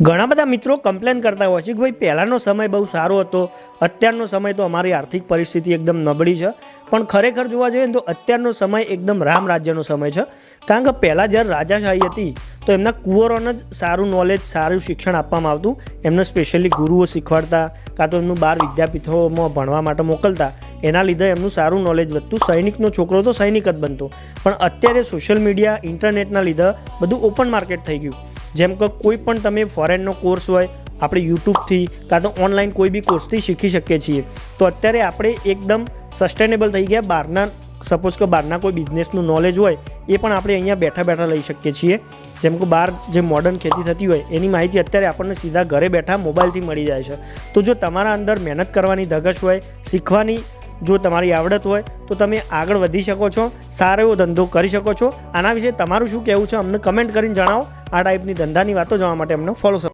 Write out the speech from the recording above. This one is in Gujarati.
ઘણા બધા મિત્રો કમ્પ્લેન કરતા હોય છે કે ભાઈ પહેલાંનો સમય બહુ સારો હતો, અત્યારનો સમય તો અમારી આર્થિક પરિસ્થિતિ એકદમ નબળી છે. પણ ખરેખર જોવા જઈએ તો અત્યારનો સમય એકદમ રામ રાજ્યનો સમય છે. કારણ કે પહેલાં જ્યારે રાજાશાહી હતી તો એમના કુંવરોને જ સારું નોલેજ, સારું શિક્ષણ આપવામાં આવતું. એમને સ્પેશિયલી ગુરુઓ શીખવાડતા, કાં તો એમનું બહાર વિદ્યાપીઠોમાં ભણવા માટે મોકલતા. એના લીધે એમનું સારું નોલેજ વધતું. સૈનિકનો છોકરો તો સૈનિક જ બનતો. પણ અત્યારે સોશિયલ મીડિયા, ઇન્ટરનેટના લીધે બધું ઓપન માર્કેટ થઈ ગયું. જેમ કે કોઈ પણ તમે ફોરેનનો કોર્સ હોય, આપણે યુટ્યુબથી કાં તો ઓનલાઈન કોઈ બી કોર્સથી શીખી શકીએ છીએ. તો અત્યારે આપણે એકદમ સસ્ટેનેબલ થઈ ગયા. બહારના સપોઝ કે બહારના કોઈ બિઝનેસનું નોલેજ હોય એ પણ આપણે અહીંયા બેઠા બેઠા લઈ શકીએ છીએ. જેમ કે બહાર જે મોડર્ન ખેતી થતી હોય એની માહિતી અત્યારે આપણને સીધા ઘરે બેઠા મોબાઈલથી મળી જાય છે. તો જો તમારા અંદર મહેનત કરવાની ધગશ હોય, શીખવાની જો તમારી આવડત હોય તો તમે આગળ વધી શકો છો, સારો એવો ધંધો કરી શકો છો. આના વિશે તમારું શું કહેવું છે અમને કમેન્ટ કરીને જણાવો. આ ટાઈપની ધંધાની વાતો જાણવા માટે અમને ફોલો કરો.